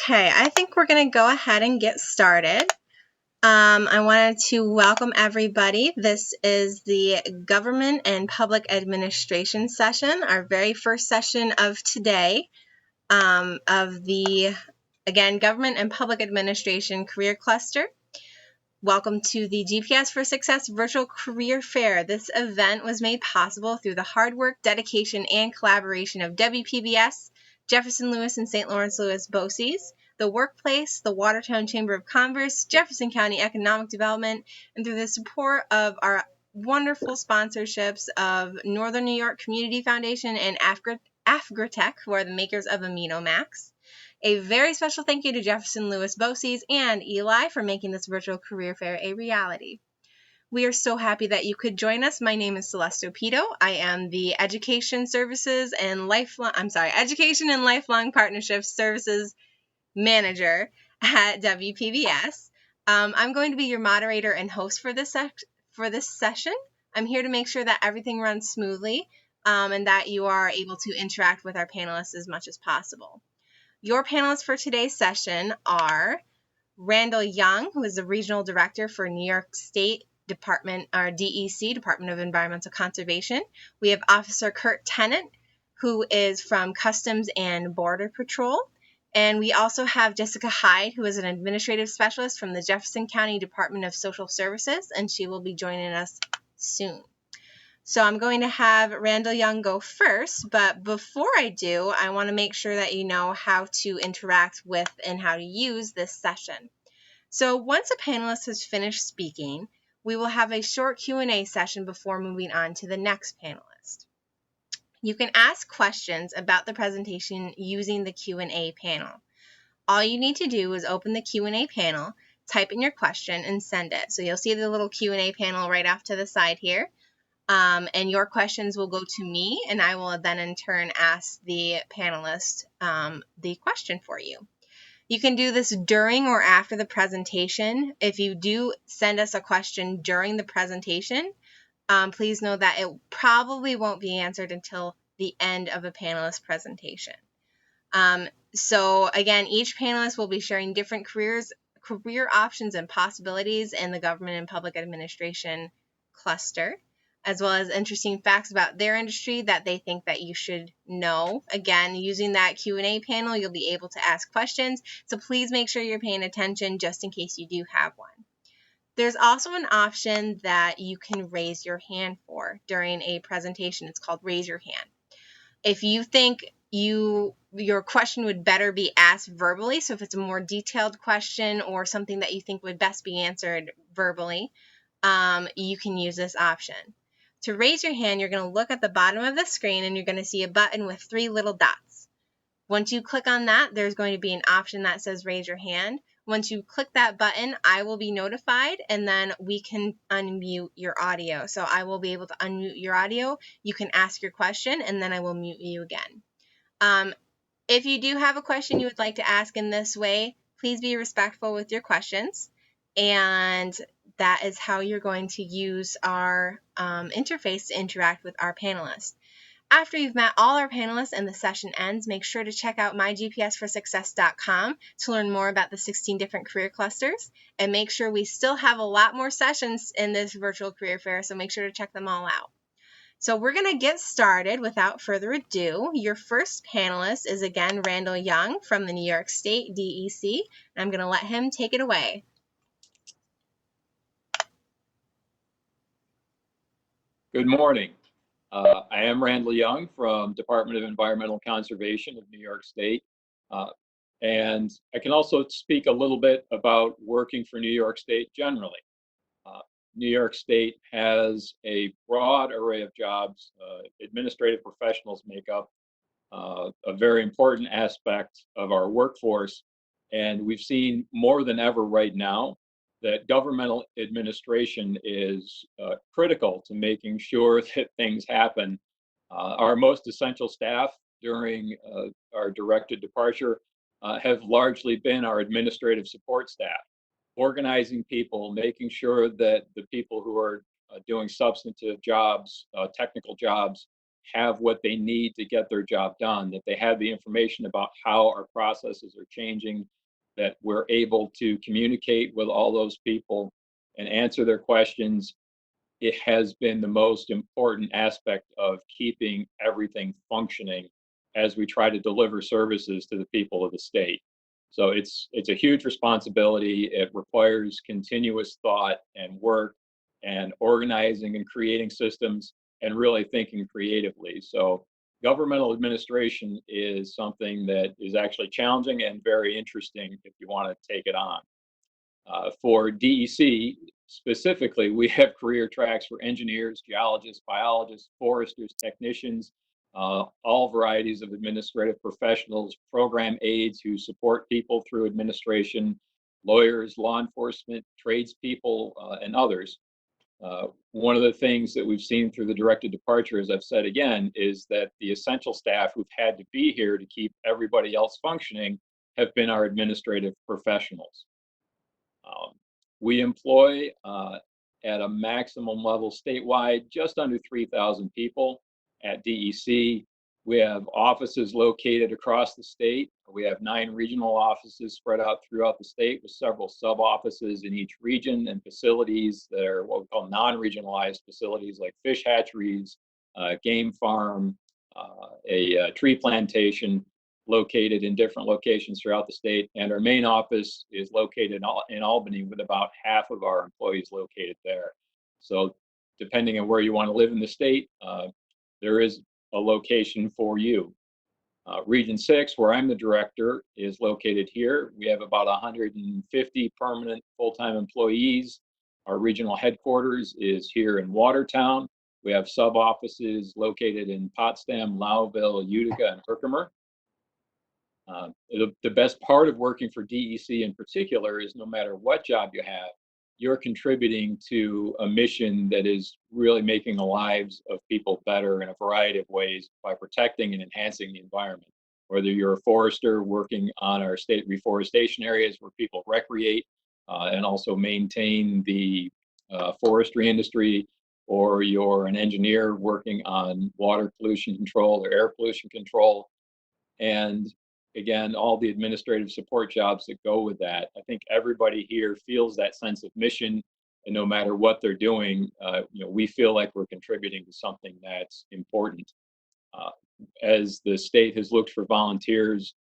Okay, I think we're going to go ahead and get started. I wanted to welcome everybody. This is the Government and Public Administration session, our very first session of today of the, again, Government and Public Administration Career Cluster. Welcome to the GPS for Success Virtual Career Fair. This event was made possible through the hard work, dedication, and collaboration of WPBS, Jefferson Lewis and St. Lawrence Lewis BOCES, the Workplace, the Watertown Chamber of Commerce, Jefferson County Economic Development, and through the support of our wonderful sponsorships of Northern New York Community Foundation and Afgritech, who are the makers of AminoMax. A very special thank you to Jefferson Lewis BOCES and Eli for making this virtual career fair a reality. We are so happy that you could join us. My name is Celeste Opito. I am the Education and Lifelong Partnerships Services Manager at WPBS. I'm going to be your moderator and host for this session. I'm here to make sure that everything runs smoothly and that you are able to interact with our panelists as much as possible. Your panelists for today's session are Randall Young, who is the Regional Director for New York State Department, or DEC, Department of Environmental Conservation. We have Officer Kurt Tennant, who is from Customs and Border Patrol. And we also have Jessica Hyde, who is an administrative specialist from the Jefferson County Department of Social Services, and she will be joining us soon. So I'm going to have Randall Young go first, but before I do, I want to make sure that you know how to interact with and how to use this session. So once a panelist has finished speaking, we will have a short Q&A session before moving on to the next panelist. You can ask questions about the presentation using the Q&A panel. All you need to do is open the Q&A panel, type in your question, and send it. So you'll see the little Q&A panel right off to the side here. And your questions will go to me, and I will then in turn ask the panelist the question for you. You can do this during or after the presentation. If you do send us a question during the presentation, please know that it probably won't be answered until the end of a panelist presentation. So again, each panelist will be sharing different career options and possibilities in the government and public administration cluster, as well as interesting facts about their industry that they think that you should know. Again, using that Q&A panel, you'll be able to ask questions, so please make sure you're paying attention just in case you do have one. There's also an option that you can raise your hand for during a presentation. It's called Raise Your Hand. If you think your question would better be asked verbally, so if it's a more detailed question or something that you think would best be answered verbally, you can use this option. To raise your hand, you're going to look at the bottom of the screen and you're going to see a button with 3 little dots. Once you click on that, there's going to be an option that says raise your hand. Once you click that button, I will be notified and then we can unmute your audio. So I will be able to unmute your audio. You can ask your question and then I will mute you again. If you do have a question you would like to ask in this way, please be respectful with your questions. And that is how you're going to use our interface to interact with our panelists. After you've met all our panelists and the session ends, make sure to check out mygpsforsuccess.com to learn more about the 16 different career clusters, and make sure we still have a lot more sessions in this virtual career fair, so make sure to check them all out. So we're going to get started without further ado. Your first panelist is again Randall Young from the New York State DEC, and I'm going to let him take it away. Good morning. I am Randall Young from Department of Environmental Conservation of New York State. And I can also speak a little bit about working for New York State generally. New York State has a broad array of jobs. Administrative professionals make up a very important aspect of our workforce. And we've seen more than ever right now that governmental administration is critical to making sure that things happen. Our most essential staff during our directed departure have largely been our administrative support staff, organizing people, making sure that the people who are doing substantive jobs, technical jobs, have what they need to get their job done, that they have the information about how our processes are changing, that we're able to communicate with all those people and answer their questions. It has been the most important aspect of keeping everything functioning as we try to deliver services to the people of the state. So it's a huge responsibility. It requires continuous thought and work and organizing and creating systems and really thinking creatively. So governmental administration is something that is actually challenging and very interesting if you want to take it on. For DEC specifically, we have career tracks for engineers, geologists, biologists, foresters, technicians, all varieties of administrative professionals, program aides who support people through administration, lawyers, law enforcement, tradespeople, and others. One of the things that we've seen through the directed departure, as I've said again, is that the essential staff who've had to be here to keep everybody else functioning have been our administrative professionals. We employ at a maximum level statewide just under 3,000 people at DEC. We have offices located across the state. We have 9 regional offices spread out throughout the state with several sub offices in each region and facilities that are what we call non-regionalized facilities like fish hatcheries, game farm, a tree plantation, located in different locations throughout the state. And our main office is located in Albany with about half of our employees located there. So depending on where you want to live in the state, there is a location for you. Region 6, where I'm the director, is located here. We have about 150 permanent full-time employees. Our regional headquarters is here in Watertown. We have sub-offices located in Potsdam, Lowville, Utica, and Herkimer. The best part of working for DEC in particular is no matter what job you have, you're contributing to a mission that is really making the lives of people better in a variety of ways by protecting and enhancing the environment. Whether you're a forester working on our state reforestation areas where people recreate and also maintain the forestry industry, or you're an engineer working on water pollution control or air pollution control, and again, all the administrative support jobs that go with that. I think everybody here feels that sense of mission, and no matter what they're doing, we feel like we're contributing to something that's important. Uh, as the state has looked for volunteers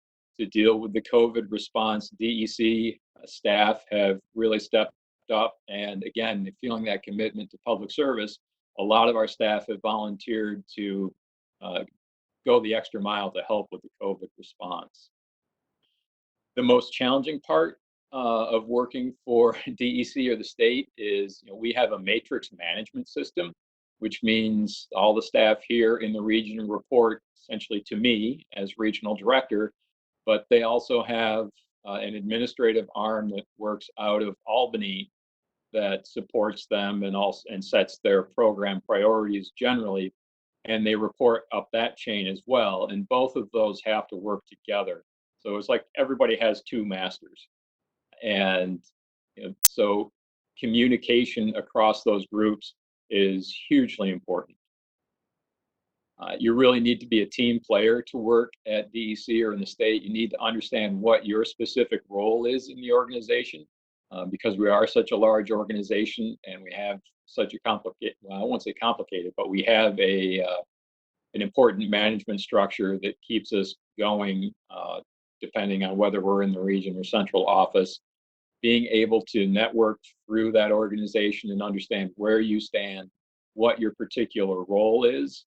to deal with the COVID response, DEC staff have really stepped up, and again, feeling that commitment to public service, a lot of our staff have volunteered to go the extra mile to help with the COVID response. The most challenging part of working for DEC or the state is, we have a matrix management system, which means all the staff here in the region report essentially to me as regional director, but they also have an administrative arm that works out of Albany that supports them and sets their program priorities generally, and they report up that chain as well. And both of those have to work together. So it's like everybody has 2 masters. And so communication across those groups is hugely important. You really need to be a team player to work at DEC or in the state. You need to understand what your specific role is in the organization, because we are such a large organization and we have such a complicated, well, I won't say complicated, but we have an important management structure that keeps us going, depending on whether we're in the region or central office. Being able to network through that organization and understand where you stand, what your particular role is,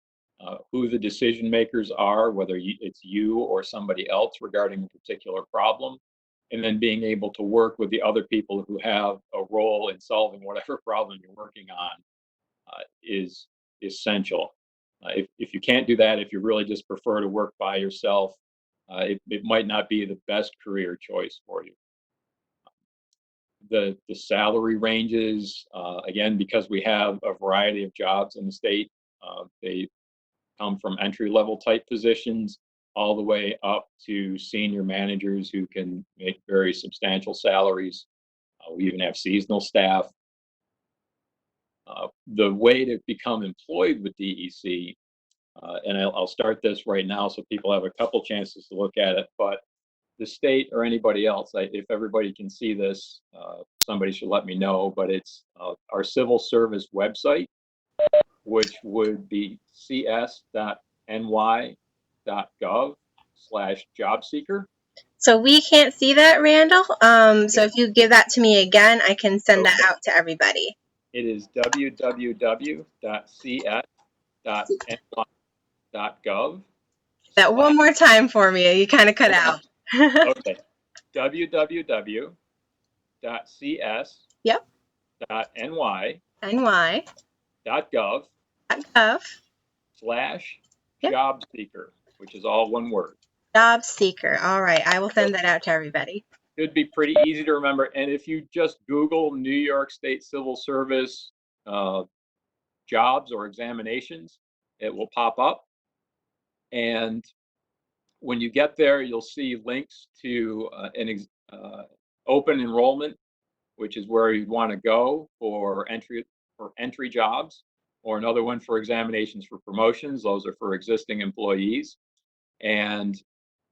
who the decision makers are, whether it's you or somebody else regarding a particular problem, and then being able to work with the other people who have a role in solving whatever problem you're working on is essential. If you can't do that, if you really just prefer to work by yourself, it might not be the best career choice for you. The salary ranges, again, because we have a variety of jobs in the state, they come from entry-level type positions all the way up to senior managers who can make very substantial salaries. We even have seasonal staff. The way to become employed with DEC And I'll start this right now so people have a couple chances to look at it. But the state or anybody else, if everybody can see this, somebody should let me know. But it's our civil service website, which would be cs.ny.gov/job seeker. So we can't see that, Randall. So if you give that to me again, I can send that out to everybody. It is www.cs.ny.gov. That one more time for me. You kind of cut out. Okay. www.cs.ny.gov Yep. ny.gov. Yep. /job seeker, which is all one word. Job seeker. All right. I will send that out to everybody. Should be pretty easy to remember. And if you just Google New York State Civil Service jobs or examinations, it will pop up. And when you get there, you'll see links to an open enrollment, which is where you'd want to go for entry jobs, or another one for examinations for promotions. Those are for existing employees. And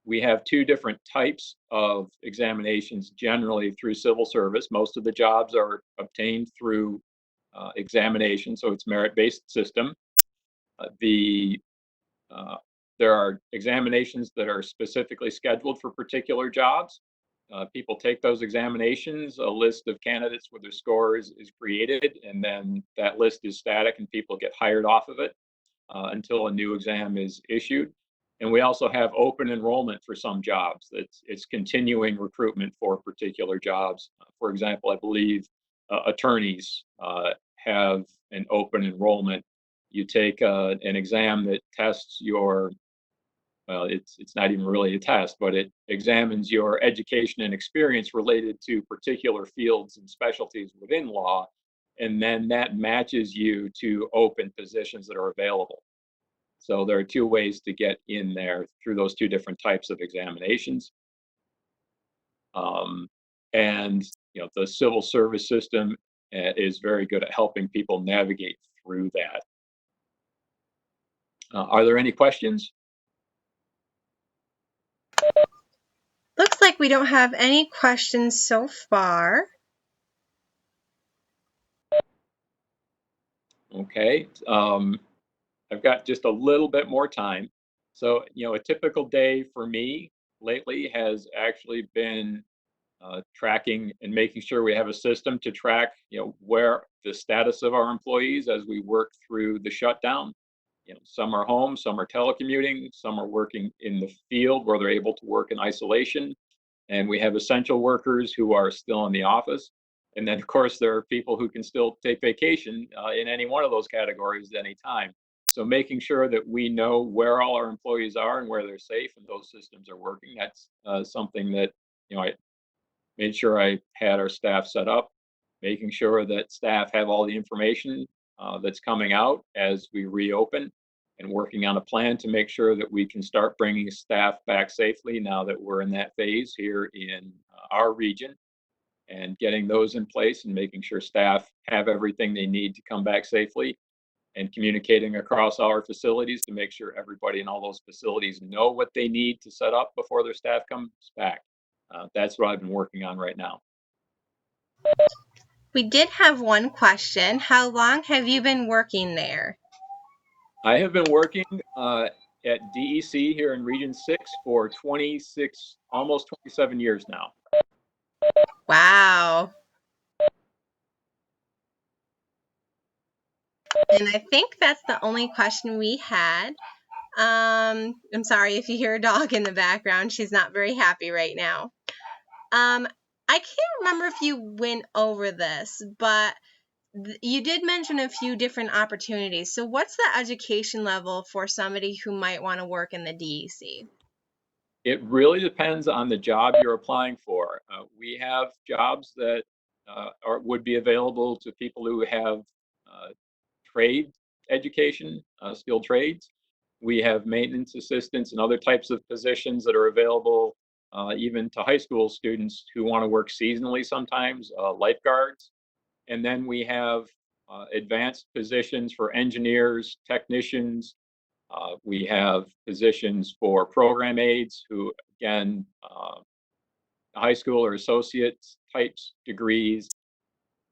we have two different types of examinations generally through civil service. Most of the jobs are obtained through examination, so it's merit-based system. There are examinations that are specifically scheduled for particular jobs. People take those examinations, a list of candidates with their score is created, and then that list is static and people get hired off of it until a new exam is issued. And we also have open enrollment for some jobs. It's continuing recruitment for particular jobs. For example, I believe attorneys have an open enrollment. You take an exam that tests your, well, it's not even really a test, but it examines your education and experience related to particular fields and specialties within law. And then that matches you to open positions that are available. So there are two ways to get in there through those two different types of examinations. And the civil service system is very good at helping people navigate through that. Are there any questions? Looks like we don't have any questions so far. Okay. I've got just a little bit more time. So, a typical day for me lately has actually been tracking and making sure we have a system to track, where the status of our employees as we work through the shutdown. Some are home, some are telecommuting, some are working in the field where they're able to work in isolation. And we have essential workers who are still in the office. And then, of course, there are people who can still take vacation in any one of those categories at any time. So making sure that we know where all our employees are and where they're safe and those systems are working, that's something that, I made sure I had our staff set up, making sure that staff have all the information that's coming out as we reopen, and working on a plan to make sure that we can start bringing staff back safely now that we're in that phase here in our region, and getting those in place and making sure staff have everything they need to come back safely, and communicating across our facilities to make sure everybody in all those facilities know what they need to set up before their staff comes back. That's what I've been working on right now. We did have one question. How long have you been working there? I have been working at DEC here in Region 6 for 26, almost 27 years now. Wow. And I think that's the only question we had. I'm sorry if you hear a dog in the background. She's not very happy right now. I can't remember if you went over this, but you did mention a few different opportunities. So what's the education level for somebody who might want to work in the DEC? It really depends on the job you're applying for. We have jobs that would be available to people who have trade education, skilled trades. We have maintenance assistants and other types of positions that are available even to high school students who want to work seasonally sometimes, lifeguards. And then we have advanced positions for engineers, technicians, We have positions for program aides who, again, high school or associate types degrees.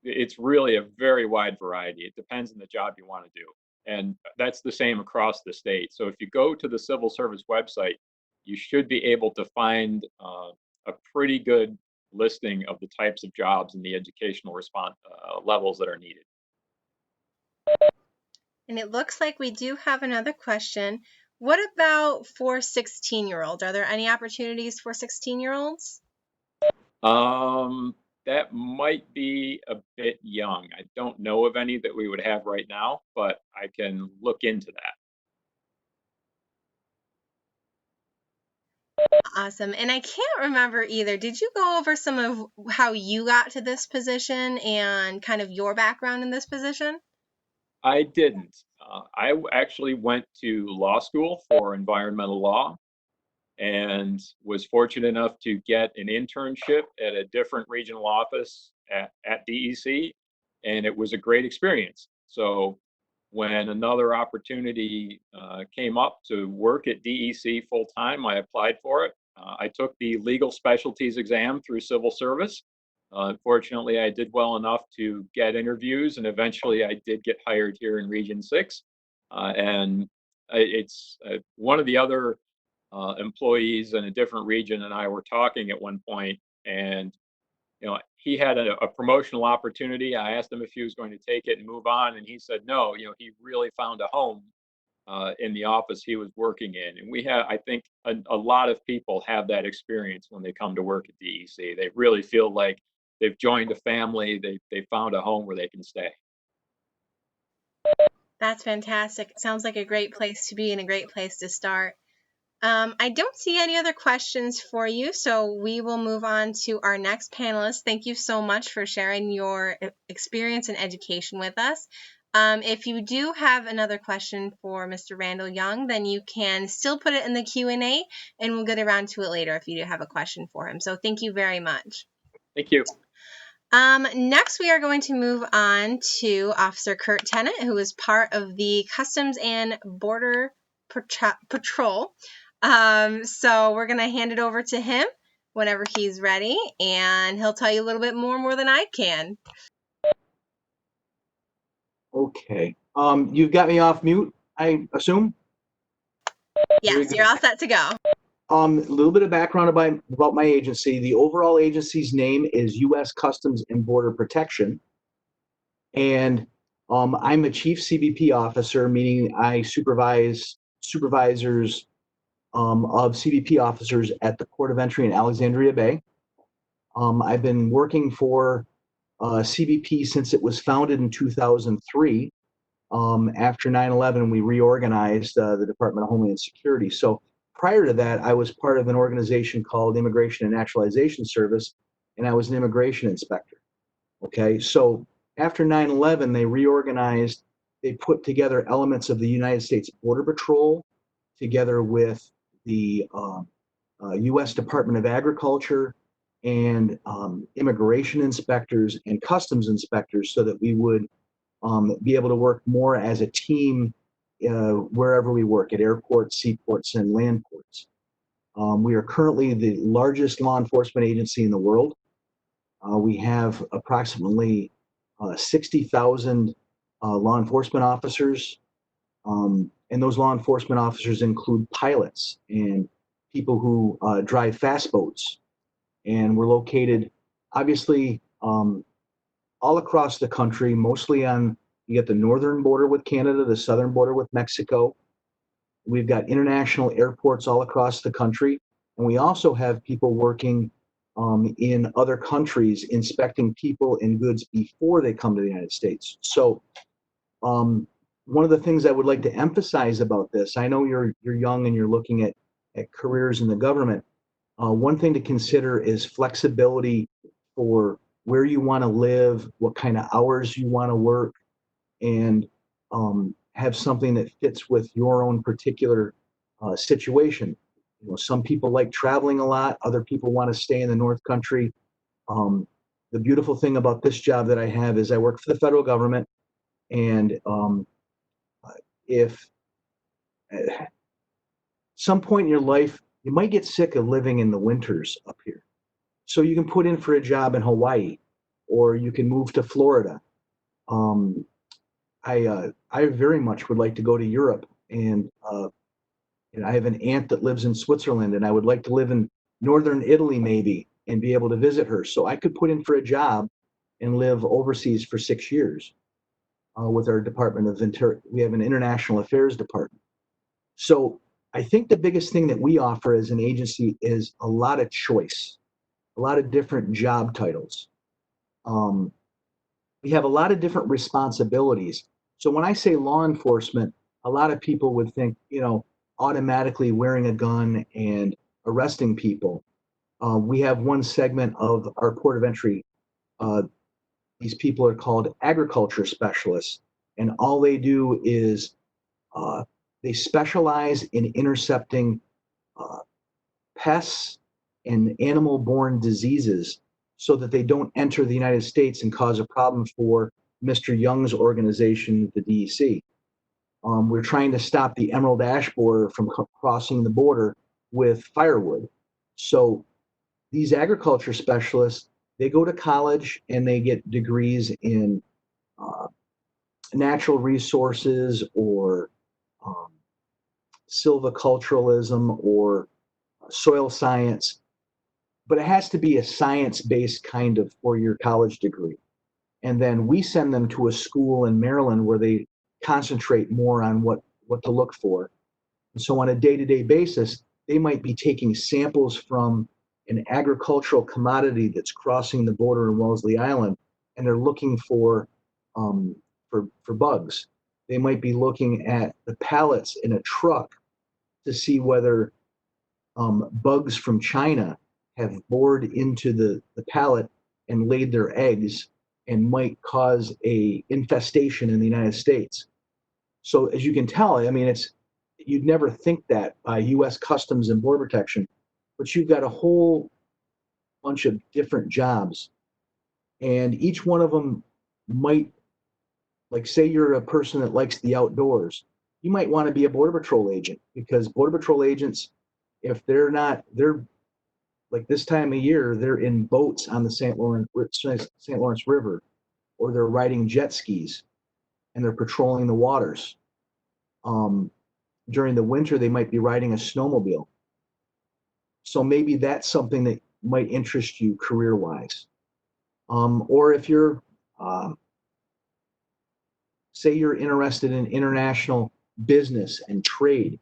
It's really a very wide variety. It depends on the job you want to do. And that's the same across the state. So if you go to the civil service website, you should be able to find a pretty good listing of the types of jobs and the educational response levels that are needed. And it looks like we do have another question. What about for 16-year-olds? Are there any opportunities for 16-year-olds? That might be a bit young. I don't know of any that we would have right now, but I can look into that. Awesome. And I can't remember either. Did you go over some of how you got to this position and kind of your background in this position? I didn't. I actually went to law school for environmental law and was fortunate enough to get an internship at a different regional office at DEC, and it was a great experience. So when another opportunity came up to work at DEC full time, I applied for it. I took the legal specialties exam through civil service. Unfortunately, I did well enough to get interviews, and eventually I did get hired here in Region 6. And it's one of the other employees in a different region and I were talking at one point, and he had a promotional opportunity. I asked him if he was going to take it and move on, and he said no. He really found a home in the office he was working in, and we have, I think, a lot of people have that experience when they come to work at DEC. They really feel like they've joined a family. They found a home where they can stay. That's fantastic. It sounds like a great place to be and a great place to start. I don't see any other questions for you, so we will move on to our next panelist. Thank you so much for sharing your experience and education with us. If you do have another question for Mr. Randall Young, then you can still put it in the Q&A, and we'll get around to it later if you do have a question for him. So thank you very much. Thank you. Next, we are going to move on to Officer Kurt Tennant, who is part of the Customs and Border Patrol. So we're going to hand it over to him whenever he's ready, and he'll tell you a little bit more than I can. Okay. You've got me off mute, I assume? Yes, you're all set to go. A little bit of background about my agency. The overall agency's name is U.S. Customs and Border Protection. And I'm a chief CBP officer, meaning I supervise supervisors of CBP officers at the Port of Entry in Alexandria Bay. I've been working for CBP since it was founded in 2003. After 9/11, we reorganized the Department of Homeland Security. So prior to that, I was part of an organization called Immigration and Naturalization Service, and I was an immigration inspector. Okay, so after 9/11, they reorganized. They put together elements of the United States Border Patrol together with the U.S. Department of Agriculture and immigration inspectors and customs inspectors so that we would be able to work more as a team wherever we work, at airports, seaports, and land ports. We are currently the largest law enforcement agency in the world. We have approximately 60,000 law enforcement officers, and those law enforcement officers include pilots and people who drive fast boats. And we're located, obviously, all across the country, mostly you get the northern border with Canada, the southern border with Mexico. We've got international airports all across the country. And we also have people working in other countries inspecting people and goods before they come to the United States. So one of the things I would like to emphasize about this, I know you're young and you're looking at careers in the government. One thing to consider is flexibility for where you want to live, what kind of hours you want to work, and have something that fits with your own particular situation. Some people like traveling a lot. Other people want to stay in the North Country. The beautiful thing about this job that I have is I work for the federal government, and if at some point in your life, you might get sick of living in the winters up here. So you can put in for a job in Hawaii, or you can move to Florida. I very much would like to go to Europe, and I have an aunt that lives in Switzerland, and I would like to live in northern Italy maybe and be able to visit her. So I could put in for a job and live overseas for 6 years with our Department of we have an international affairs department. So I think the biggest thing that we offer as an agency is a lot of choice, a lot of different job titles. We have a lot of different responsibilities. So when I say law enforcement, a lot of people would think, automatically wearing a gun and arresting people. We have one segment of our port of entry. These people are called agriculture specialists, and all they do is they specialize in intercepting pests and animal-borne diseases so that they don't enter the United States and cause a problem for Mr. Young's organization, the DEC. We're trying to stop the emerald ash borer from crossing the border with firewood. So these agriculture specialists, they go to college and they get degrees in natural resources or silviculturalism or soil science, but it has to be a science-based kind of four-year college degree. And then we send them to a school in Maryland where they concentrate more on what to look for. And so on a day-to-day basis, they might be taking samples from an agricultural commodity that's crossing the border in Wellesley Island, and they're looking for bugs. They might be looking at the pallets in a truck to see whether bugs from China have bored into the pallet and laid their eggs and might cause a infestation in the United States. So as you can tell, I mean, you'd never think that by U.S. Customs and Border Protection, but you've got a whole bunch of different jobs, and each one of them might, like, say you're a person that likes the outdoors, you might want to be a Border Patrol agent, because Border Patrol agents, if they're like this time of year, they're in boats on the St. Lawrence River, or they're riding jet skis and they're patrolling the waters. During the winter, they might be riding a snowmobile. So maybe that's something that might interest you career-wise. Or if you're, say you're interested in international business and trade,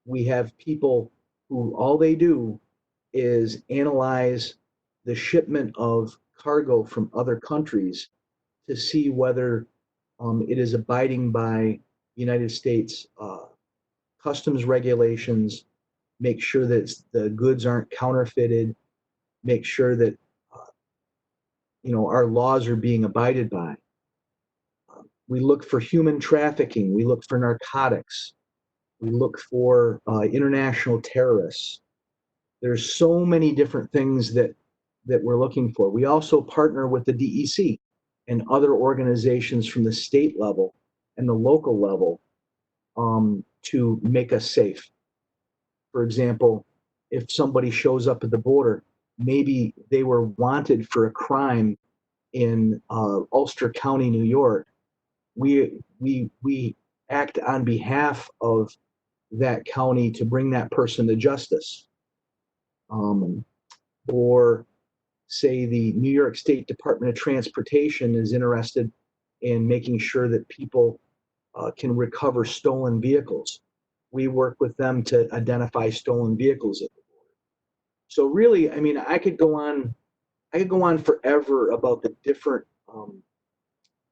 we have people who all they do is analyze the shipment of cargo from other countries to see whether it is abiding by United States customs regulations, make sure that the goods aren't counterfeited, make sure that our laws are being abided by. We look for human trafficking, we look for narcotics, we look for international terrorists. There's so many different things that we're looking for. We also partner with the DEC and other organizations from the state level and the local level to make us safe. For example, if somebody shows up at the border, maybe they were wanted for a crime in Ulster County, New York. We act on behalf of that county to bring that person to justice. Or say the New York State Department of Transportation is interested in making sure that people can recover stolen vehicles. We work with them to identify stolen vehicles at the border. So really, I mean, I could go on forever about the different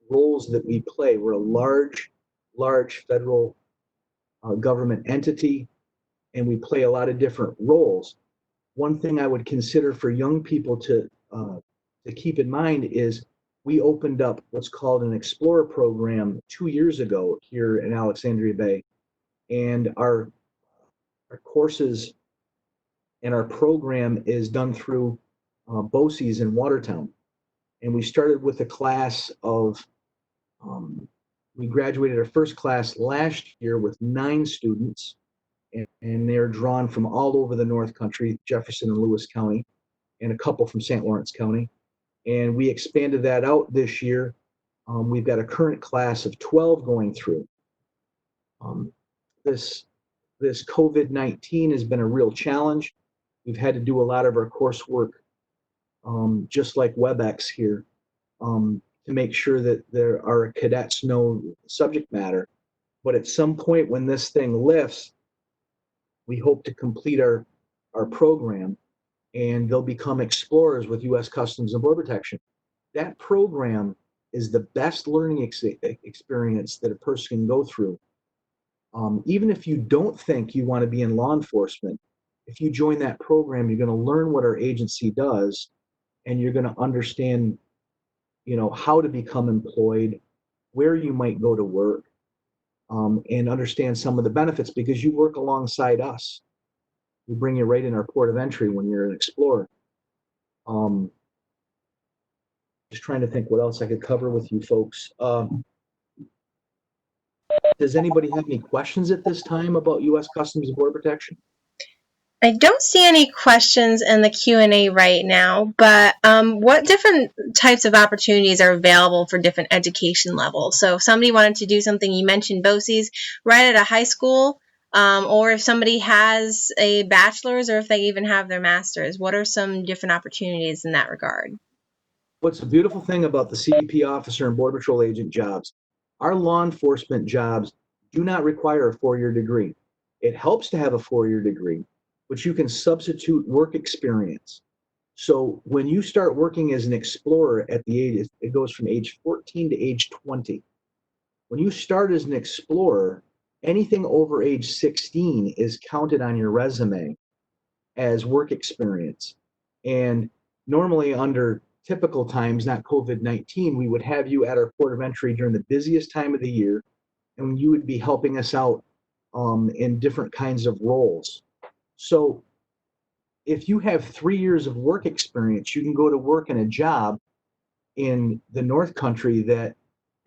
roles that we play. We're a large federal government entity, and we play a lot of different roles. One thing I would consider for young people to keep in mind is we opened up what's called an Explorer program 2 years ago here in Alexandria Bay, and our courses and our program is done through BOCES in Watertown. And we started with a class of We graduated our first class last year with 9 students, and they're drawn from all over the North Country, Jefferson and Lewis County, and a couple from St. Lawrence County. And we expanded that out this year. We've got a current class of 12 going through. Um, this COVID-19 has been a real challenge. We've had to do a lot of our coursework, just like WebEx here, to make sure that our cadets know subject matter. But at some point when this thing lifts, we hope to complete our program, and they'll become explorers with U.S. Customs and Border Protection. That program is the best learning experience that a person can go through. Even if you don't think you want to be in law enforcement, if you join that program, you're going to learn what our agency does, and you're going to understand, how to become employed, where you might go to work, and understand some of the benefits, because you work alongside us. We bring you right in our port of entry when you're an explorer. Just trying to think what else I could cover with you folks. Does anybody have any questions at this time about U.S. Customs and Border Protection? I don't see any questions in the Q&A right now, but what different types of opportunities are available for different education levels? So if somebody wanted to do something, you mentioned BOCES, right at a high school, or if somebody has a bachelor's, or if they even have their master's, what are some different opportunities in that regard? What's the beautiful thing about the CBP officer and Border Patrol agent jobs? Our law enforcement jobs do not require a 4-year degree. It helps to have a 4-year degree, but you can substitute work experience. So when you start working as an explorer at the age, it goes from age 14 to age 20. When you start as an explorer, anything over age 16 is counted on your resume as work experience. And normally under typical times, not COVID-19, we would have you at our port of entry during the busiest time of the year, and you would be helping us out in different kinds of roles. So if you have 3 years of work experience, you can go to work in a job in the North Country that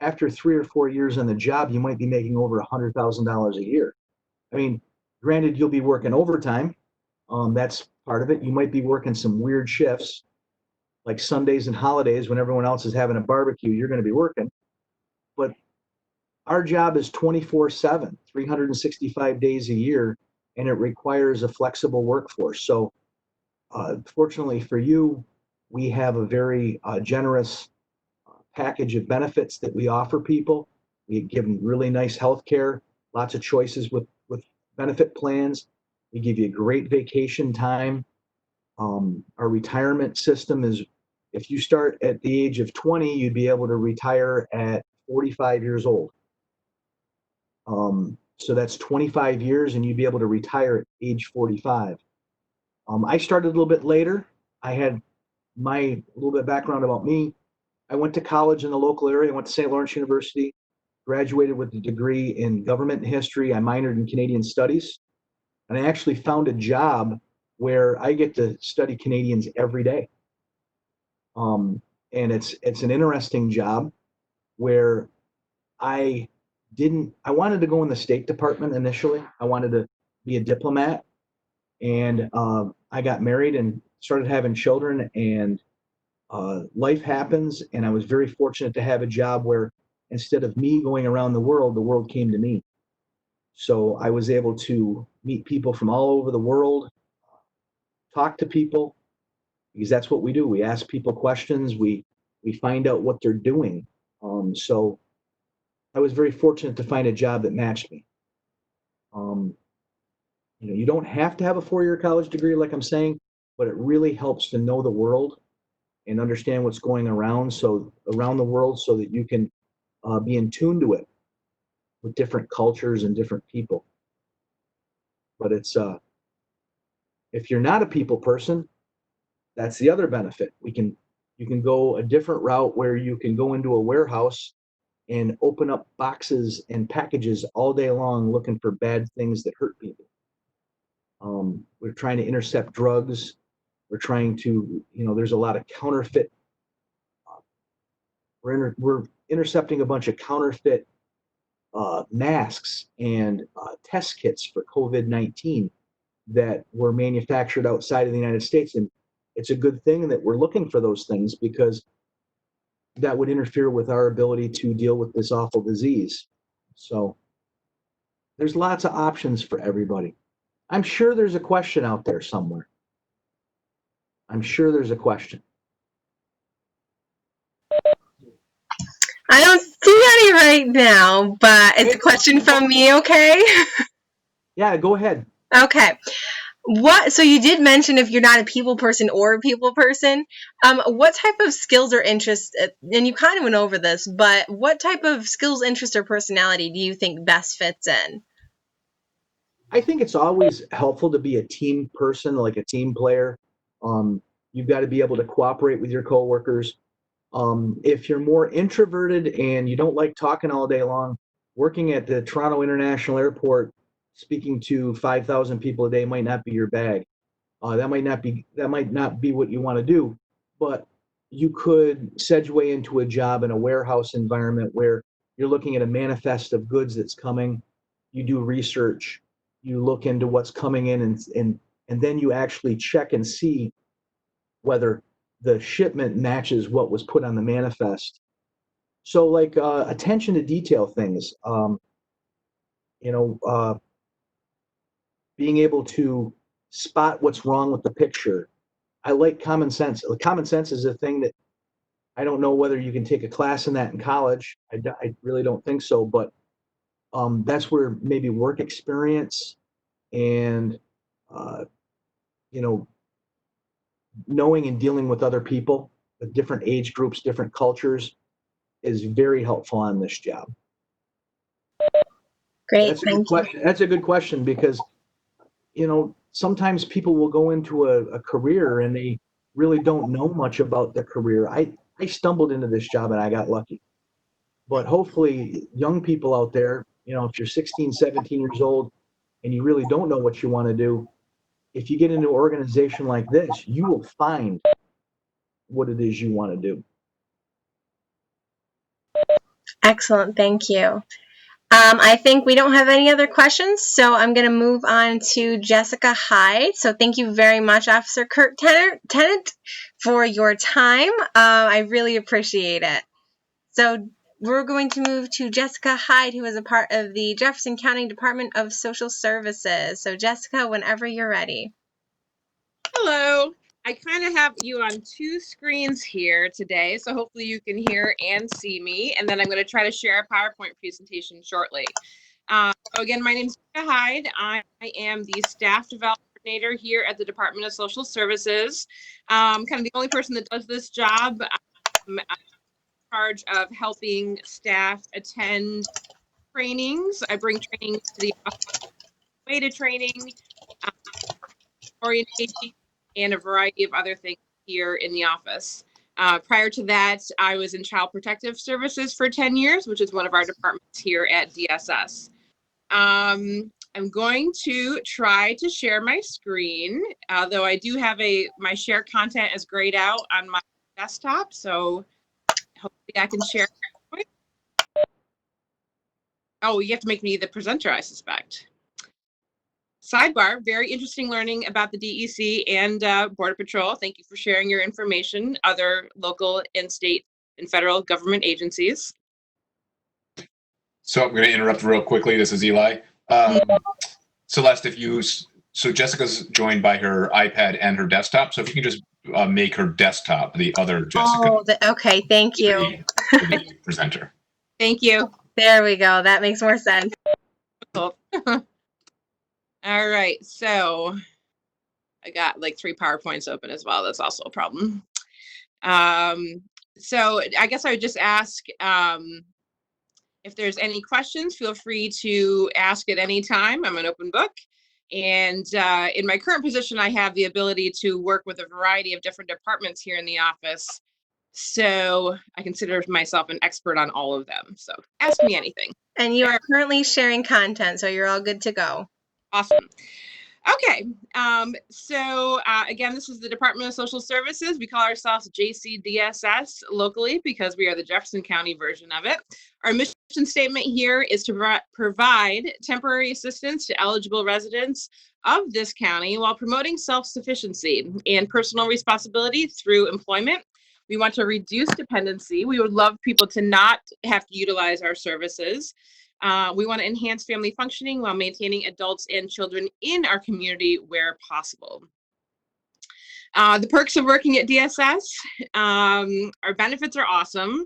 after 3 or 4 years on the job, you might be making over $100,000 a year. I mean, granted, you'll be working overtime. That's part of it. You might be working some weird shifts, like Sundays and holidays when everyone else is having a barbecue, you're going to be working. But our job is 24/7, 365 days a year, and it requires a flexible workforce. So fortunately for you, we have a very generous package of benefits that we offer people. We give them really nice health care, lots of choices with benefit plans. We give you great vacation time. Our retirement system is, if you start at the age of 20, you'd be able to retire at 45 years old. So that's 25 years, and you'd be able to retire at age 45. I started a little bit later. I had a little bit of background about me. I went to college in the local area. I went to St. Lawrence University, graduated with a degree in government history. I minored in Canadian studies, and I actually found a job where I get to study Canadians every day. And it's an interesting job where I wanted to go in the State Department initially. I wanted to be a diplomat, and I got married and started having children, and life happens, and I was very fortunate to have a job where instead of me going around the world came to me. So I was able to meet people from all over the world, talk to people, because that's what we do. We ask people questions. We find out what they're doing. So I was very fortunate to find a job that matched me. You don't have to have a 4-year college degree, like I'm saying, but it really helps to know the world and understand what's going around the world, so that you can be in tune to it with different cultures and different people. But it's if you're not a people person, that's the other benefit. You can go a different route where you can go into a warehouse and open up boxes and packages all day long looking for bad things that hurt people. We're trying to intercept drugs. We're trying to, there's a lot of counterfeit. We're intercepting a bunch of counterfeit masks and test kits for COVID-19 that were manufactured outside of the United States. And it's a good thing that we're looking for those things, because that would interfere with our ability to deal with this awful disease. So there's lots of options for everybody. I'm sure there's a question out there somewhere. I'm sure there's a question. I don't see any right now, but it's a question from me, okay? Yeah, go ahead. Okay. So you did mention if you're not a people person or a people person, what type of skills or interests, and you kind of went over this, but what type of skills, interest, or personality do you think best fits in? I think it's always helpful to be a team person, like a team player. You've got to be able to cooperate with your coworkers. If you're more introverted and you don't like talking all day long, working at the Toronto International Airport, speaking to 5,000 people a day might not be your bag. That might not be what you want to do, but you could segue into a job in a warehouse environment where you're looking at a manifest of goods that's coming. You do research, you look into what's coming in, and then you actually check and see whether the shipment matches what was put on the manifest. So, like attention to detail things, being able to spot what's wrong with the picture. I like common sense. Common sense is a thing that I don't know whether you can take a class in that in college. I really don't think so, but that's where maybe work experience and knowing and dealing with other people, different age groups, different cultures, is very helpful on this job. Great, That's a good question. That's a good question, because sometimes people will go into a career and they really don't know much about their career. I stumbled into this job and I got lucky. But hopefully young people out there, if you're 16, 17 years old and you really don't know what you want to do, if you get into an organization like this, you will find what it is you want to do. Excellent, thank you. I think we don't have any other questions, so I'm going to move on to Jessica Hyde. So thank you very much, Officer Kurt Tennant, for your time. I really appreciate it. So we're going to move to Jessica Hyde, who is a part of the Jefferson County Department of Social Services. So Jessica, whenever you're ready. Hello. I kind of have you on two screens here today, so hopefully you can hear and see me, and then I'm going to try to share a PowerPoint presentation shortly. So again, my name is Jessica Hyde. I am the staff development coordinator here at the Department of Social Services. Kind of the only person that does this job. I'm in charge of helping staff attend trainings. I bring trainings to the office, way to training, orientation, and a variety of other things here in the office. Prior to that, I was in Child Protective Services for 10 years, which is one of our departments here at DSS. I'm going to try to share my screen, though I do have my share content is grayed out on my desktop, so hopefully I can share. Oh, you have to make me the presenter, I suspect. Sidebar, very interesting learning about the DEC and Border Patrol. Thank you for sharing your information, other local and state and federal government agencies. So I'm going to interrupt real quickly. This is Eli. Celeste, so Jessica's joined by her iPad and her desktop. So if you can just make her desktop the other Jessica. Oh, okay, thank you. The presenter. Thank you. There we go. That makes more sense. All right, so I got like 3 PowerPoints open as well. That's also a problem. So I guess I would just ask if there's any questions, feel free to ask at any time. I'm an open book. And in my current position, I have the ability to work with a variety of different departments here in the office. So I consider myself an expert on all of them. So ask me anything. And you are currently sharing content, so you're all good to go. Awesome. Okay, again, this is the Department of Social Services. We call ourselves JCDSS locally because we are the Jefferson County version of it. Our mission statement here is to provide temporary assistance to eligible residents of this county while promoting self-sufficiency and personal responsibility through employment. We want to reduce dependency. We would love people to not have to utilize our services. We want to enhance family functioning while maintaining adults and children in our community where possible. The perks of working at DSS, our benefits are awesome.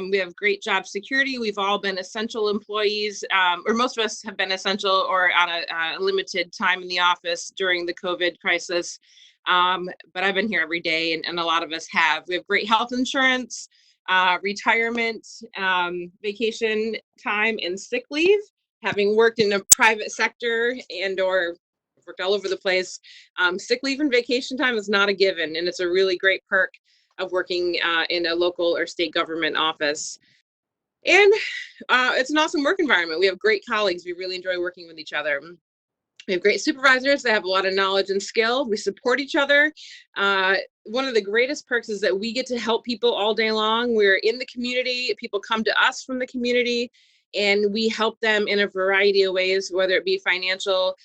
We have great job security. We've all been essential employees, or most of us have been essential or on a limited time in the office during the COVID crisis. But I've been here every day, and a lot of us have. We have great health insurance, retirement, vacation time, and sick leave. Having worked in a private sector or worked all over the place, sick leave and vacation time is not a given, and it's a really great perk of working in a local or state government office. And it's an awesome work environment. We have great colleagues. We really enjoy working with each other. We have great supervisors that have a lot of knowledge and skill. We support each other. One of the greatest perks is that we get to help people all day long. We're in the community. People come to us from the community, and we help them in a variety of ways, whether it be financial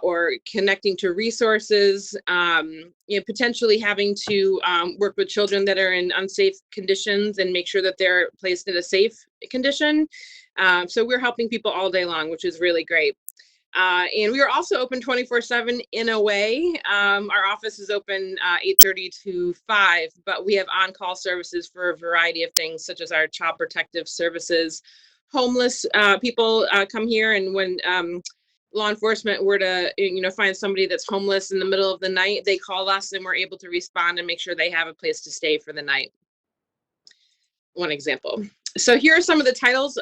or connecting to resources, potentially having to work with children that are in unsafe conditions and make sure that they're placed in a safe condition. So we're helping people all day long, which is really great. And we are also open 24/7 in a way. Our office is open 8:30 to 5, but we have on-call services for a variety of things, such as our child protective services. Homeless people come here, and when law enforcement were to find somebody that's homeless in the middle of the night, they call us, and we're able to respond and make sure they have a place to stay for the night. One example. So here are some of the titles,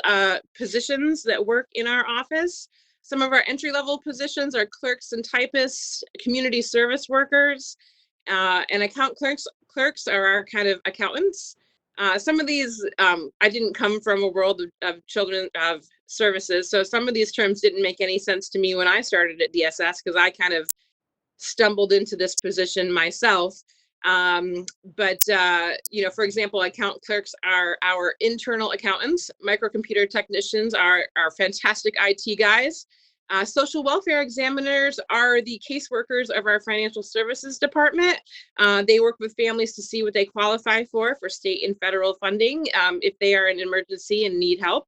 positions that work in our office. Some of our entry-level positions are clerks and typists, community service workers, and account clerks. Clerks are our kind of accountants. Some of these, I didn't come from a world of children of services, so some of these terms didn't make any sense to me when I started at DSS because I kind of stumbled into this position myself. For example, account clerks are our internal accountants. Microcomputer technicians are our fantastic IT guys. Social welfare examiners are the caseworkers of our financial services department. They work with families to see what they qualify for state and federal funding if they are in an emergency and need help.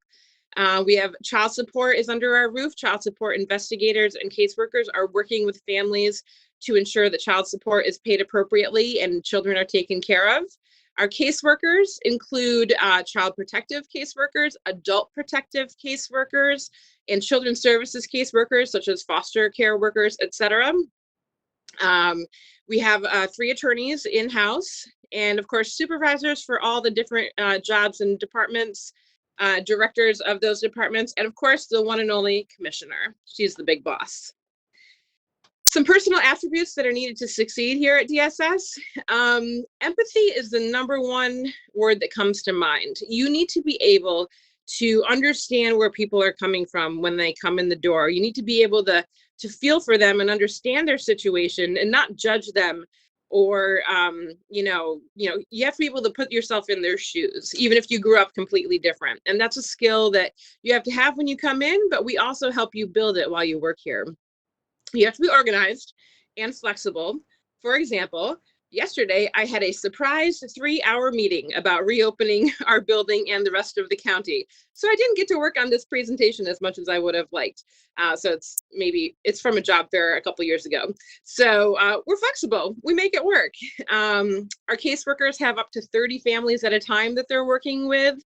We have child support is under our roof. Child support investigators and caseworkers are working with families to ensure that child support is paid appropriately and children are taken care of. Our caseworkers include child protective caseworkers, adult protective caseworkers, and children's services caseworkers, such as foster care workers, etc. We have 3 attorneys in-house, and of course, supervisors for all the different jobs and departments, directors of those departments, and of course, the one and only commissioner. She's the big boss. Some personal attributes that are needed to succeed here at DSS. Empathy is the #1 word that comes to mind. You need to be able to understand where people are coming from when they come in the door. You need to be able to feel for them and understand their situation and not judge them, or you have to be able to put yourself in their shoes, even if you grew up completely different. And that's a skill that you have to have when you come in, but we also help you build it while you work here. You have to be organized and flexible. For example, yesterday I had a surprise 3-hour meeting about reopening our building and the rest of the county. So I didn't get to work on this presentation as much as I would have liked. So it's from a job fair a couple years ago. So we're flexible, we make it work. Our caseworkers have up to 30 families at a time that they're working with.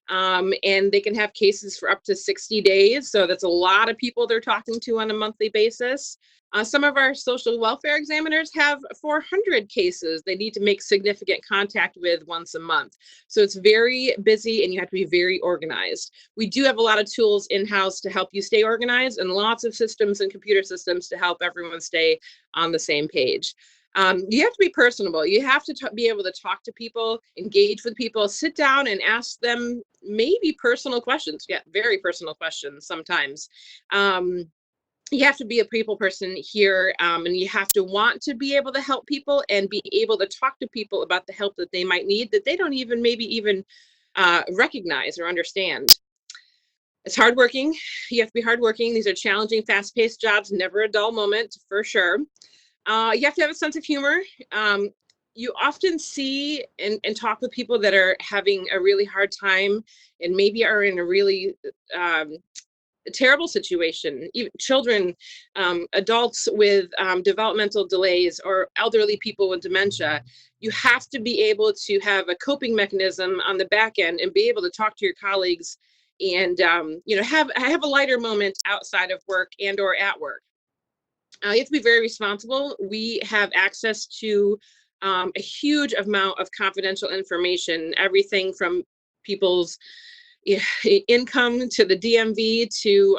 And they can have cases for up to 60 days. So that's a lot of people they're talking to on a monthly basis. Some of our social welfare examiners have 400 cases they need to make significant contact with once a month. So it's very busy and you have to be very organized. We do have a lot of tools in-house to help you stay organized and lots of systems and computer systems to help everyone stay on the same page. You have to be personable. You have to be able to talk to people, engage with people, sit down and ask them maybe personal questions. Yeah, very personal questions sometimes. you have to be a people person here, and you have to want to be able to help people and be able to talk to people about the help that they might need that they don't even maybe even recognize or understand. It's hardworking. You have to be hardworking. These are challenging, fast-paced jobs, never a dull moment, for sure. You have to have a sense of humor. You often see and talk with people that are having a really hard time and maybe are in a really terrible situation. Even children, adults with developmental delays, or elderly people with dementia. You have to be able to have a coping mechanism on the back end and be able to talk to your colleagues and have a lighter moment outside of work and or at work. You have to be very responsible. We have access to a huge amount of confidential information, everything from people's income to the DMV to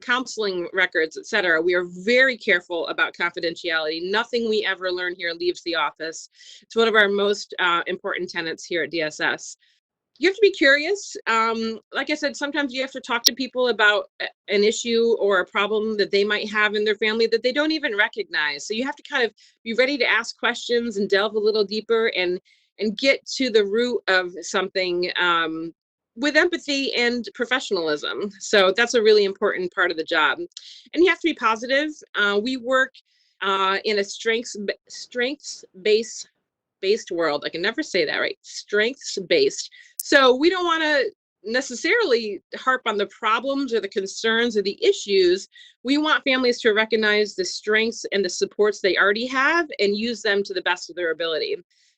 counseling records, et cetera. We are very careful about confidentiality. Nothing we ever learn here leaves the office. It's one of our most important tenets here at DSS. You have to be curious. Like I said, sometimes you have to talk to people about an issue or a problem that they might have in their family that they don't even recognize. So you have to kind of be ready to ask questions and delve a little deeper and get to the root of something with empathy and professionalism. So that's a really important part of the job. And you have to be positive. We work in a strengths-based world. I can never say that right. Strengths-based. So we don't want to necessarily harp on the problems or the concerns or the issues. We want families to recognize the strengths and the supports they already have and use them to the best of their ability.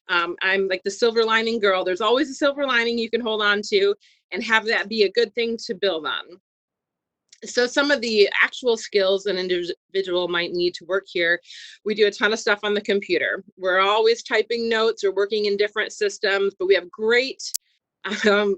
I'm like the silver lining girl. There's always a silver lining you can hold on to and have that be a good thing to build on. So some of the actual skills an individual might need to work here, we do a ton of stuff on the computer. We're always typing notes or working in different systems, but we have great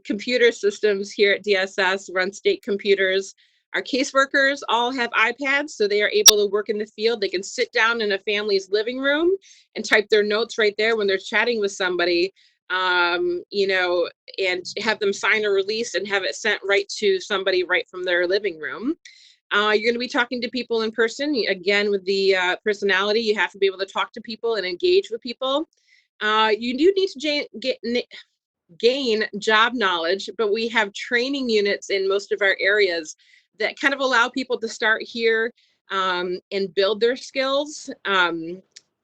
computer systems here at DSS, run state computers. Our caseworkers all have iPads, so they are able to work in the field. They can sit down in a family's living room and type their notes right there when they're chatting with somebody, and have them sign a release and have it sent right to somebody right from their living room. You're going to be talking to people in person. Again, with the personality, you have to be able to talk to people and engage with people. You do need to gain job knowledge, but we have training units in most of our areas that kind of allow people to start here and build their skills.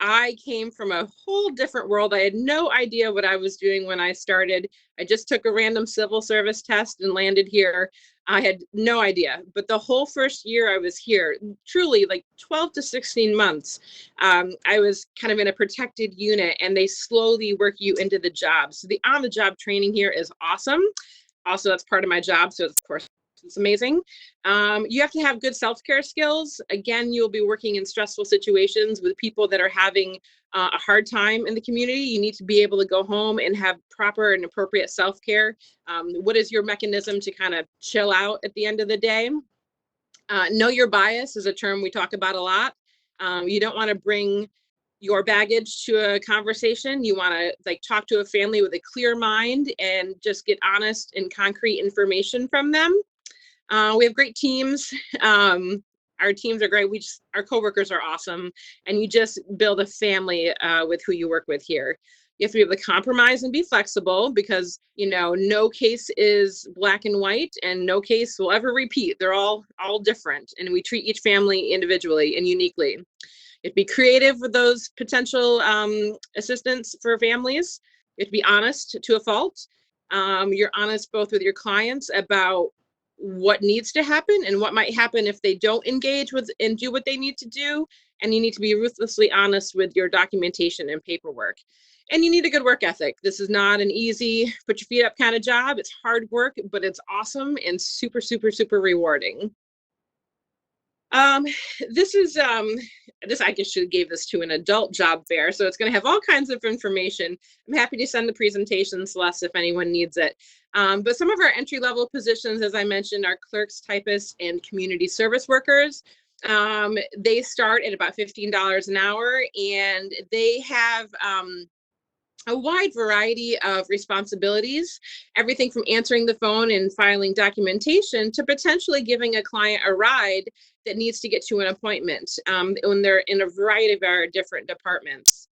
I came from a whole different world. I had no idea what I was doing when I started. I just took a random civil service test and landed here. I had no idea, but the whole first year I was here, truly like 12 to 16 months, I was kind of in a protected unit and they slowly work you into the job. So the on-the-job training here is awesome. Also, that's part of my job. So of course, it's amazing. You have to have good self-care skills. Again, you'll be working in stressful situations with people that are having a hard time in the community. You need to be able to go home and have proper and appropriate self-care. What is your mechanism to kind of chill out at the end of the day? Know your bias is a term we talk about a lot. You don't want to bring your baggage to a conversation. You want to talk to a family with a clear mind and just get honest and concrete information from them. We have great teams. Our teams are great. Our coworkers are awesome, and you just build a family with who you work with here. You have to be able to compromise and be flexible because no case is black and white, and no case will ever repeat. They're all different, and we treat each family individually and uniquely. You have to be creative with those potential assistance for families. You have to be honest to a fault. You're honest both with your clients about what needs to happen and what might happen if they don't engage with and do what they need to do. And you need to be ruthlessly honest with your documentation and paperwork. And you need a good work ethic. This is not an easy put your feet up kind of job. It's hard work, but it's awesome and super, super, super rewarding. This I guess should have gave this to an adult job fair, so it's going to have all kinds of information. I'm happy to send the presentation, Celeste, if anyone needs it. But some of our entry-level positions, as I mentioned, are clerks, typists, and community service workers. They start at about $15 an hour, and they have a wide variety of responsibilities, everything from answering the phone and filing documentation to potentially giving a client a ride that needs to get to an appointment when they're in a variety of our different departments.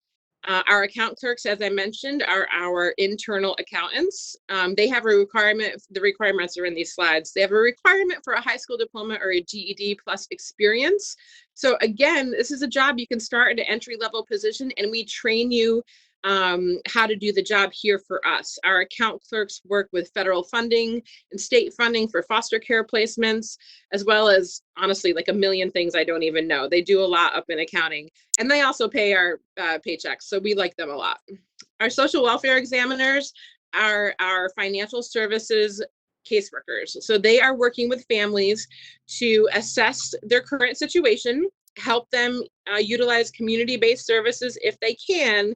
Our account clerks, as I mentioned, are our internal accountants. They have a requirement, the requirements are in these slides. They have a requirement for a high school diploma or a GED plus experience. So again, this is a job you can start at an entry-level position, and we train you how to do the job here for us. Our account clerks work with federal funding and state funding for foster care placements, as well as, honestly, like a million things I don't even know. They do a lot up in accounting, and they also pay our paychecks, so we like them a lot. Our social welfare examiners are our financial services caseworkers. So they are working with families to assess their current situation, help them utilize community-based services if they can.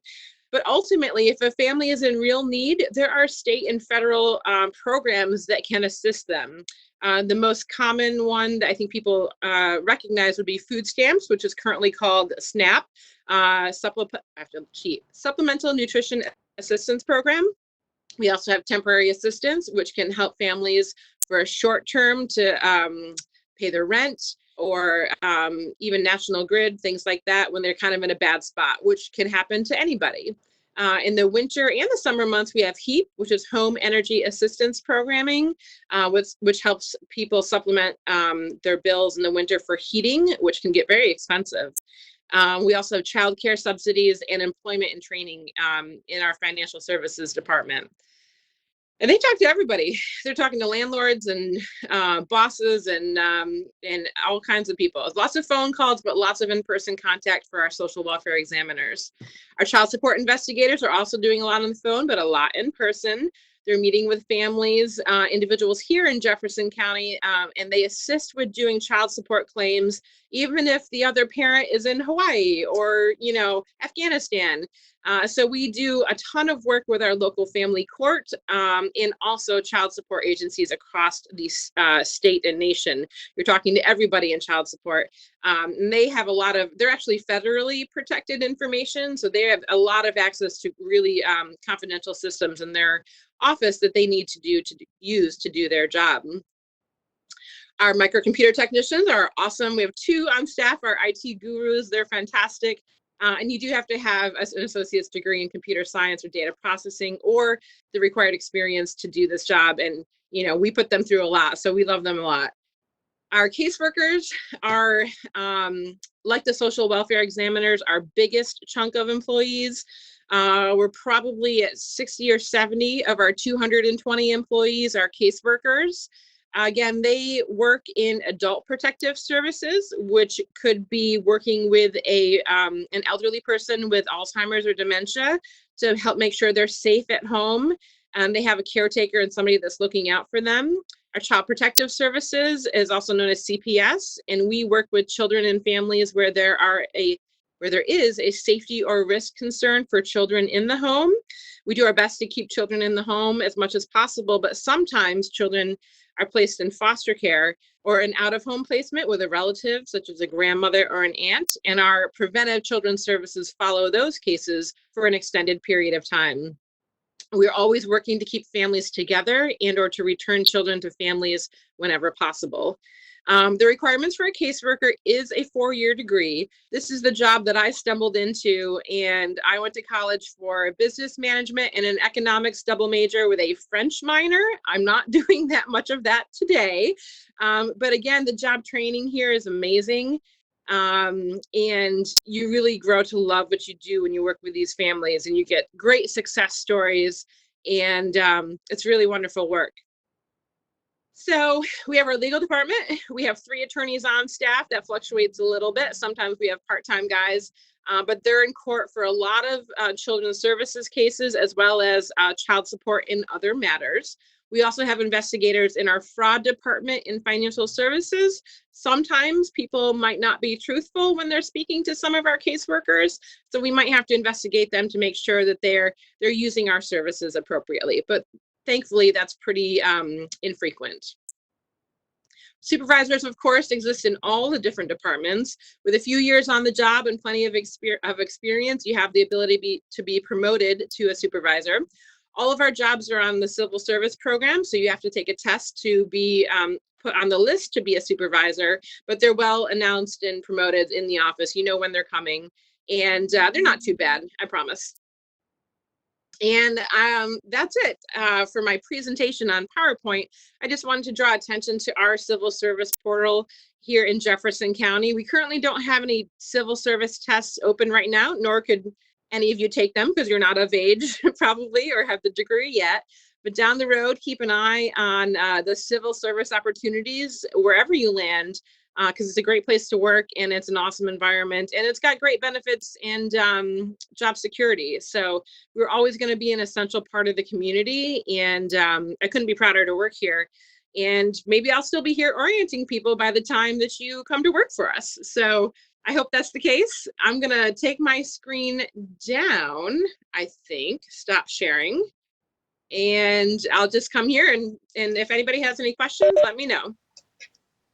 But ultimately, if a family is in real need, there are state and federal programs that can assist them. The most common one that I think people recognize would be food stamps, which is currently called SNAP, Supplemental Nutrition Assistance Program. We also have temporary assistance, which can help families for a short term to pay their rent, or even National Grid, things like that, when they're kind of in a bad spot, which can happen to anybody. In the winter and the summer months, we have HEAP, which is Home Energy Assistance Programming, which helps people supplement their bills in the winter for heating, which can get very expensive. We also have childcare subsidies and employment and training in our financial services department. And they talk to everybody. They're talking to landlords and bosses and all kinds of people. Lots of phone calls, but lots of in-person contact for our social welfare examiners. Our child support investigators are also doing a lot on the phone, but a lot in person. They're meeting with families, individuals here in Jefferson County, and they assist with doing child support claims, even if the other parent is in Hawaii or, Afghanistan. So we do a ton of work with our local family court and also child support agencies across the state and nation. You're talking to everybody in child support. And they have they're actually federally protected information. So they have a lot of access to really confidential systems in their office that they need to use to do their job. Our microcomputer technicians are awesome. We have 2 on staff, our IT gurus. They're fantastic. And you do have to have an associate's degree in computer science or data processing or the required experience to do this job. And, we put them through a lot, so we love them a lot. Our caseworkers are, like the social welfare examiners, our biggest chunk of employees. We're probably at 60 or 70 of our 220 employees are caseworkers. Again, they work in adult protective services, which could be working with an elderly person with Alzheimer's or dementia to help make sure they're safe at home. They have a caretaker and somebody that's looking out for them. Our child protective services is also known as CPS, and we work with children and families where there is a safety or risk concern for children in the home. We do our best to keep children in the home as much as possible, but sometimes children are placed in foster care or an out-of-home placement with a relative, such as a grandmother or an aunt, and our preventive children's services follow those cases for an extended period of time. We're always working to keep families together and or to return children to families whenever possible. The requirements for a caseworker is a 4-year degree. This is the job that I stumbled into, and I went to college for business management and an economics double major with a French minor. I'm not doing that much of that today. But again, the job training here is amazing. And you really grow to love what you do when you work with these families, and you get great success stories, and it's really wonderful work. So we have our legal department. We have 3 attorneys on staff. That fluctuates a little bit. Sometimes we have part-time guys, but they're in court for a lot of children's services cases, as well as child support in other matters. We also have investigators in our fraud department in financial services. Sometimes people might not be truthful when they're speaking to some of our caseworkers, so we might have to investigate them to make sure that they're using our services appropriately. But thankfully, that's pretty infrequent. Supervisors, of course, exist in all the different departments. With a few years on the job and plenty of experience, you have the ability to be promoted to a supervisor. All of our jobs are on the civil service program, so you have to take a test to be put on the list to be a supervisor, but they're well announced and promoted in the office. You know when they're coming, and they're not too bad, I promise. And that's it for my presentation on PowerPoint. I just wanted to draw attention to our civil service portal here in Jefferson County. We currently don't have any civil service tests open right now, nor could any of you take them because you're not of age probably or have the degree yet. But down the road, keep an eye on the civil service opportunities wherever you land, because it's a great place to work and it's an awesome environment and it's got great benefits and job security. So we're always going to be an essential part of the community, and I couldn't be prouder to work here. And maybe I'll still be here orienting people by the time that you come to work for us. So I hope that's the case. I'm going to take my screen down, I think, stop sharing, and I'll just come here and if anybody has any questions, let me know.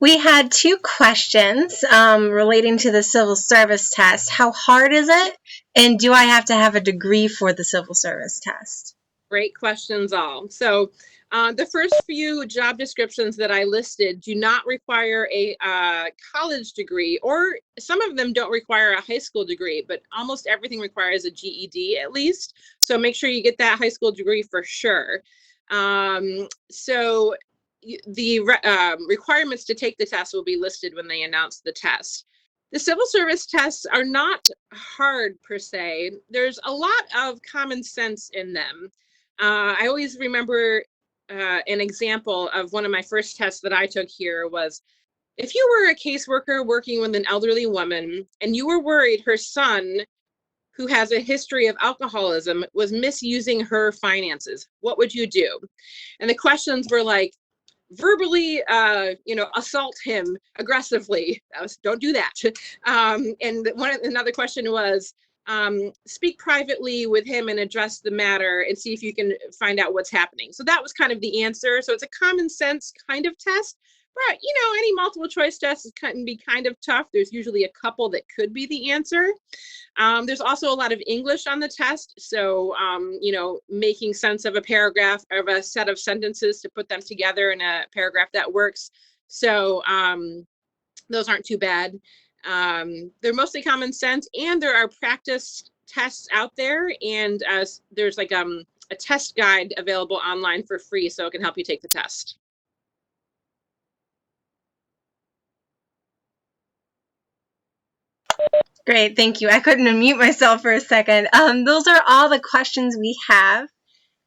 We had 2 questions relating to the civil service test. How hard is it? And do I have to have a degree for the civil service test? Great questions all. So the first few job descriptions that I listed do not require a college degree, or some of them don't require a high school degree, but almost everything requires a GED at least. So make sure you get that high school degree for sure. So the requirements to take the test will be listed when they announce the test. The civil service tests are not hard per se. There's a lot of common sense in them. I always remember an example of one of my first tests that I took here was, if you were a caseworker working with an elderly woman and you were worried her son, who has a history of alcoholism, was misusing her finances, what would you do? And the questions were like, verbally, assault him aggressively. Don't do that. And another question was, speak privately with him and address the matter and see if you can find out what's happening. So that was kind of the answer. So it's a common sense kind of test, but any multiple choice test can be kind of tough. There's usually a couple that could be the answer. There's also a lot of English on the test. So, making sense of a paragraph, of a set of sentences to put them together in a paragraph that works. So those aren't too bad. They're mostly common sense, and there are practice tests out there, and there's like a test guide available online for free, so it can help you take the test. Great, thank you. I couldn't unmute myself for a second. Those are all the questions we have,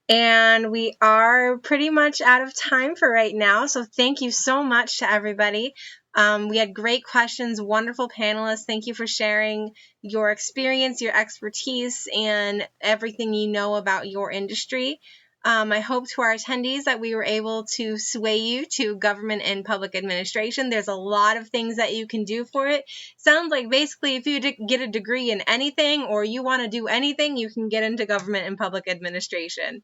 and we are pretty much out of time for right now. So thank you so much to everybody. We had great questions, wonderful panelists. Thank you for sharing your experience, your expertise, and everything you know about your industry. I hope to our attendees that we were able to sway you to government and public administration. There's a lot of things that you can do for it. Sounds like basically if you get a degree in anything or you want to do anything, you can get into government and public administration.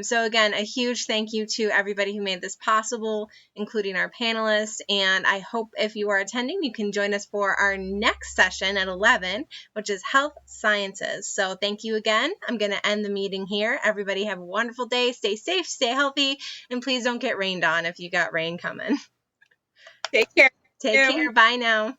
So again, a huge thank you to everybody who made this possible, including our panelists. And I hope if you are attending, you can join us for our next session at 11, which is health sciences. So thank you again. I'm going to end the meeting here. Everybody have a wonderful day. Stay safe, stay healthy, and please don't get rained on if you got rain coming. Take care. Take care. Bye now.